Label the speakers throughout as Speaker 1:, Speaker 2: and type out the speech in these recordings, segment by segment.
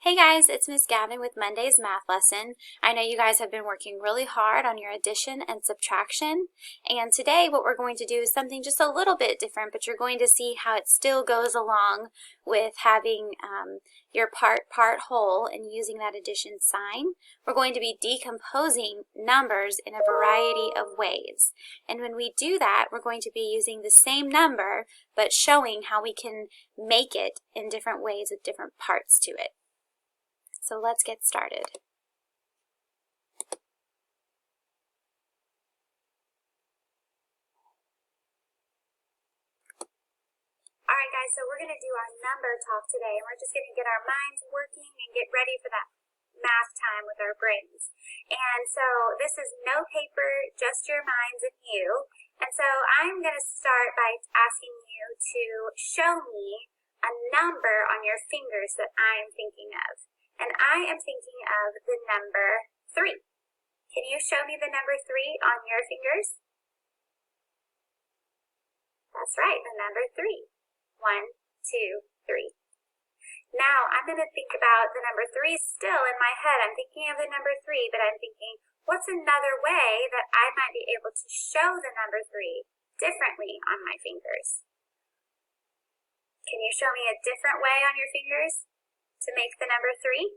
Speaker 1: Hey guys, it's Miss Gavin with Monday's Math Lesson. I know you guys have been working really hard on your addition and subtraction, and today what we're going to do is something just a little bit different, but you're going to see how it still goes along with having your part whole and using that addition sign. We're going to be decomposing numbers in a variety of ways, and when we do that, we're going to be using the same number, but showing how we can make it in different ways with different parts to it. So let's get started. Alright guys, so we're going to do our number talk today, and we're just going to get our minds working and get ready for that math time with our brains. And so this is no paper, just your minds and you. And so I'm going to start by asking you to show me a number on your fingers that I'm thinking of. And I am thinking of the number 3. Can you show me the number 3 on your fingers? That's right, the number 3. 1, 2, 3. Now I'm going to think about the number 3 still in my head. I'm thinking of the number 3, but I'm thinking, what's another way that I might be able to show the number 3 differently on my fingers? Can you show me a different way on your fingers to make the number 3?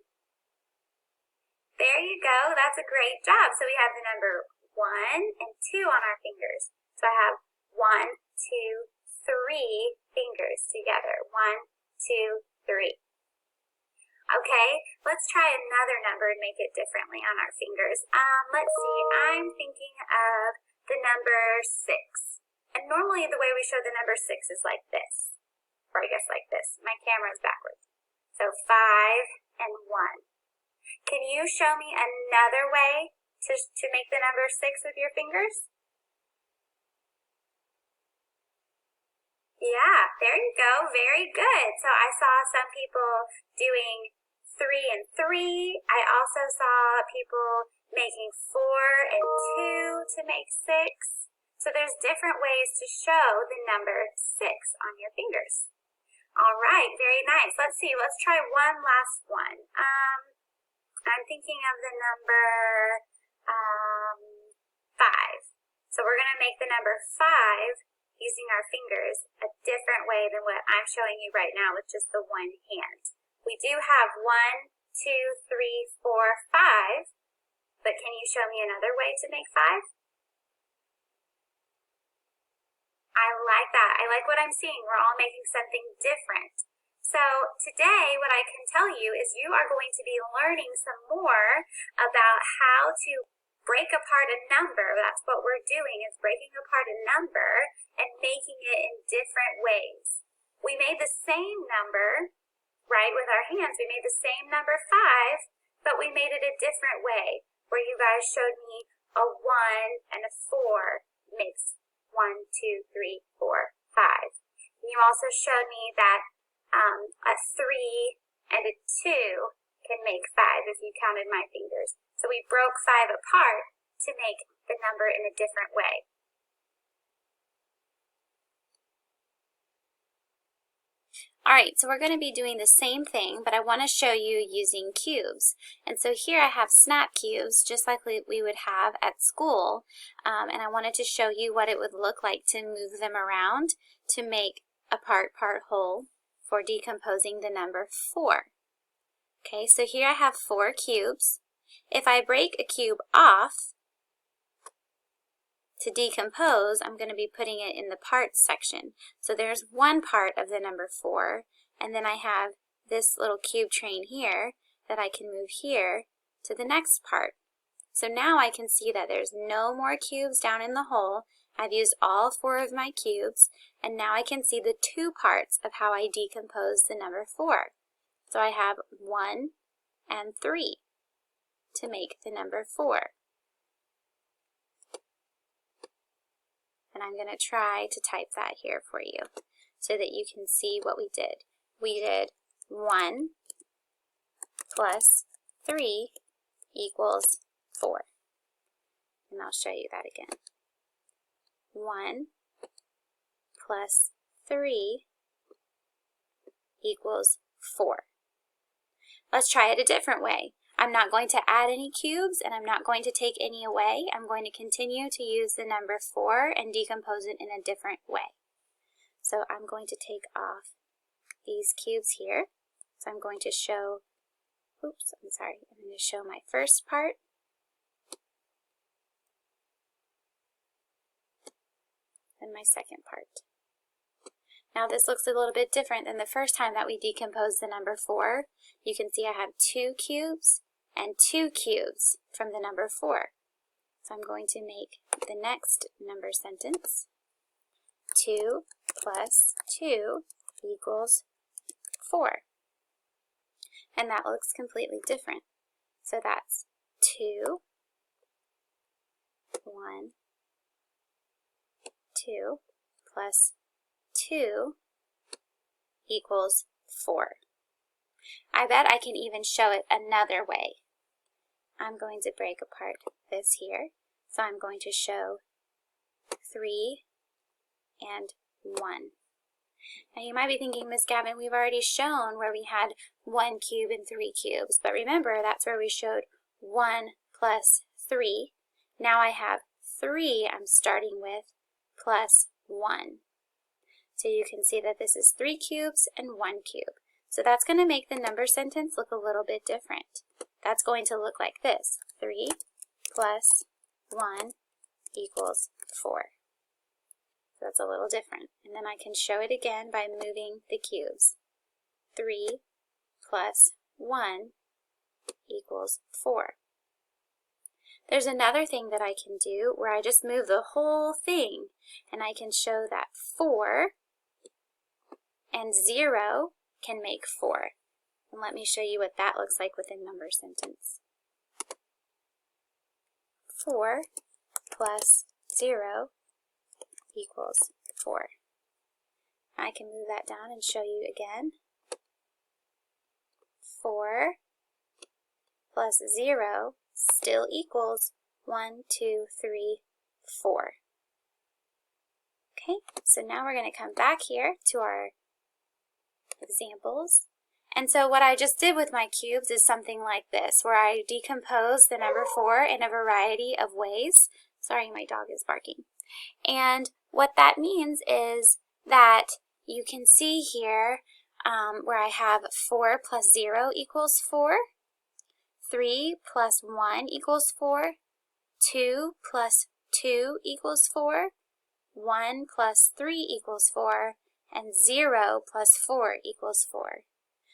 Speaker 1: There you go. That's a great job. So we have the number 1 and 2 on our fingers. So I have 1, 2, 3 fingers together. 1, 2, 3. Okay, let's try another number and make it differently on our fingers. Let's see. I'm thinking of the number 6. And normally the way we show the number 6 is like this. Or I guess like this. My camera's backwards. So 5 and 1. Can you show me another way to make the number 6 with your fingers? Yeah, there you go. Very good. So I saw some people doing 3 and 3. I also saw people making 4 and 2 to make 6. So there's different ways to show the number 6 on your fingers. All right, very nice. Let's see. Let's try one last one. I'm thinking of the number 5. So we're going to make the number 5 using our fingers a different way than what I'm showing you right now with just the one hand. We do have 1, 2, 3, 4, 5, but can you show me another way to make 5? I like that. I like what I'm seeing. We're all making something different. So today what I can tell you is you are going to be learning some more about how to break apart a number. That's what we're doing, is breaking apart a number and making it in different ways. We made the same number, right, with our hands. We made the same number 5, but we made it a different way, where you guys showed me a 1 and a 4 makes 1, 2, 3, 4, 5. And you also showed me that a 3 and a 2 can make 5 if you counted my fingers. So we broke 5 apart to make the number in a different way. Alright, so we're going to be doing the same thing, but I want to show you using cubes. And so here I have snap cubes, just like we would have at school. And I wanted to show you what it would look like to move them around to make a part whole for decomposing the number 4. Okay, so here I have 4 cubes. If I break a cube off to decompose, I'm going to be putting it in the parts section. So there's one part of the number 4, and then I have this little cube train here that I can move here to the next part. So now I can see that there's no more cubes down in the hole. I've used all 4 of my cubes, and now I can see the 2 parts of how I decompose the number 4. So I have 1 and 3 to make the number 4. And I'm going to try to type that here for you so that you can see what we did. We did 1 plus 3 equals 4. And I'll show you that again. 1 plus 3 equals 4. Let's try it a different way. I'm not going to add any cubes and I'm not going to take any away. I'm going to continue to use the number 4 and decompose it in a different way. So I'm going to take off these cubes here. So I'm going to show, I'm going to show my first part. And my second part. Now this looks a little bit different than the first time that we decomposed the number 4. You can see I have 2 cubes and 2 cubes from the number 4. So I'm going to make the next number sentence. 2 plus 2 equals 4. And that looks completely different. So that's 2, 1, 2 plus 2 equals 4. I bet I can even show it another way. I'm going to break apart this here. So I'm going to show 3 and 1. Now you might be thinking, Miss Gavin, we've already shown where we had 1 cube and 3 cubes. But remember, that's where we showed 1 plus 3. Now I have 3 I'm starting with plus 1. So you can see that this is 3 cubes and 1 cube. So that's going to make the number sentence look a little bit different. That's going to look like this. 3 plus 1 equals 4. So that's a little different. And then I can show it again by moving the cubes. 3 plus 1 equals 4. There's another thing that I can do where I just move the whole thing and I can show that 4 and 0 can make 4. And let me show you what that looks like with a number sentence. 4 plus 0 equals 4. I can move that down and show you again. 4 plus 0 still equals 1, 2, 3, 4. Okay, so now we're going to come back here to our examples. And so what I just did with my cubes is something like this, where I decompose the number 4 in a variety of ways. Sorry, my dog is barking. And what that means is that you can see here where I have 4 plus 0 equals 4, 3 plus 1 equals 4, 2 plus 2 equals 4, 1 plus 3 equals 4, and 0 plus 4 equals 4.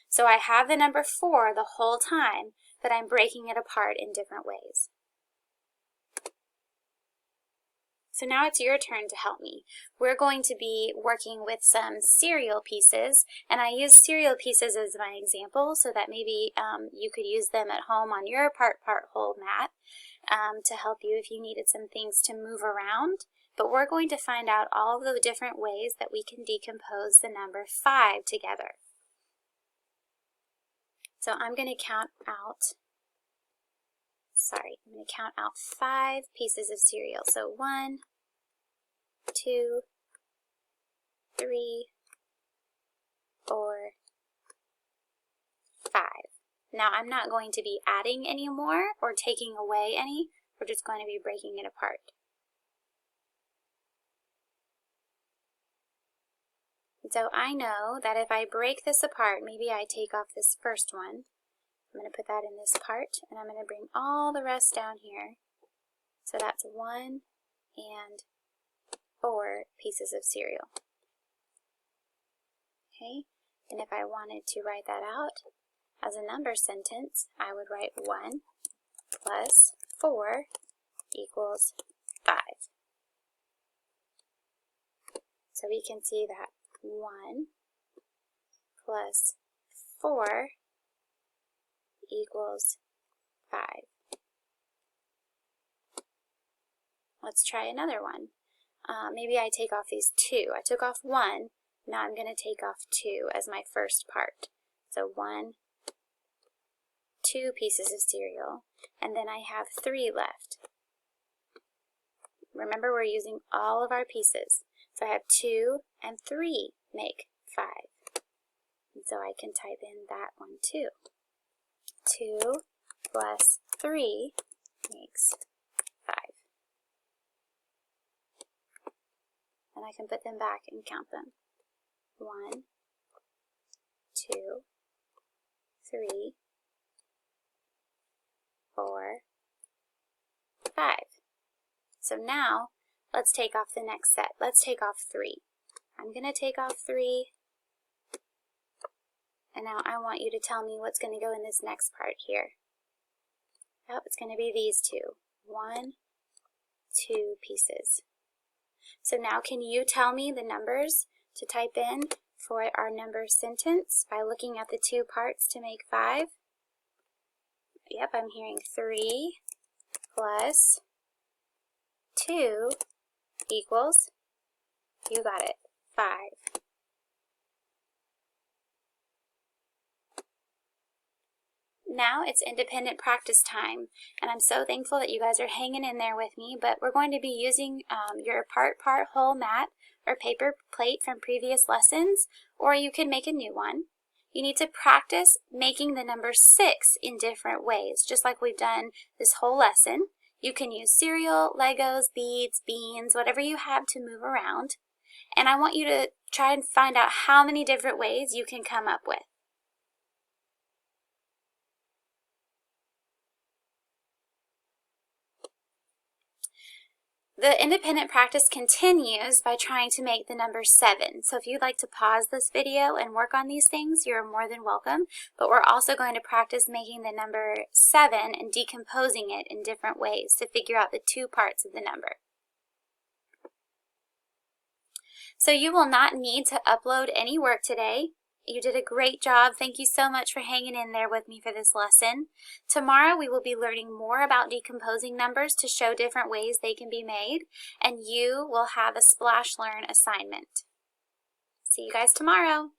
Speaker 1: So I have the number 4 the whole time, but I'm breaking it apart in different ways. So now it's your turn to help me. We're going to be working with some cereal pieces, and I use cereal pieces as my example so that maybe you could use them at home on your part-whole mat to help you if you needed some things to move around. But we're going to find out all of the different ways that we can decompose the number 5 together. So I'm going to count out 5 pieces of cereal. So 1, 2, 3, 4, 5. Now I'm not going to be adding any more or taking away any. We're just going to be breaking it apart. So I know that if I break this apart, maybe I take off this first one. I'm going to put that in this part, and I'm going to bring all the rest down here. So that's 1 and 4 pieces of cereal. Okay, and if I wanted to write that out as a number sentence, I would write 1 plus 4 equals 5. So we can see that 1 plus 4 equals 5. Let's try another one. Maybe I take off these 2. I took off 1, now I'm going to take off 2 as my first part. So 1, 2 pieces of cereal, and then I have 3 left. Remember, we're using all of our pieces. So I have 2 and 3 make 5. And so I can type in that one too. 2 plus 3 makes 5. And I can put them back and count them. 1, 2, 3, 4, 5. So now, let's take off the next set. Let's take off 3. I'm going to take off 3. And now I want you to tell me what's going to go in this next part here. Yep, it's going to be these two. 1, 2 pieces. So now can you tell me the numbers to type in for our number sentence by looking at the two parts to make 5? Yep, I'm hearing 3 plus 2 equals, you got it, 5. Now it's independent practice time, and I'm so thankful that you guys are hanging in there with me, but we're going to be using your part whole mat or paper plate from previous lessons, or you can make a new one. You need to practice making the number 6 in different ways, just like we've done this whole lesson. You can use cereal, Legos, beads, beans, whatever you have to move around, and I want you to try and find out how many different ways you can come up with. The independent practice continues by trying to make the number 7. So if you'd like to pause this video and work on these things, you're more than welcome. But we're also going to practice making the number 7 and decomposing it in different ways to figure out the two parts of the number. So you will not need to upload any work today. You did a great job. Thank you so much for hanging in there with me for this lesson. Tomorrow we will be learning more about decomposing numbers to show different ways they can be made, and you will have a Splash Learn assignment. See you guys tomorrow.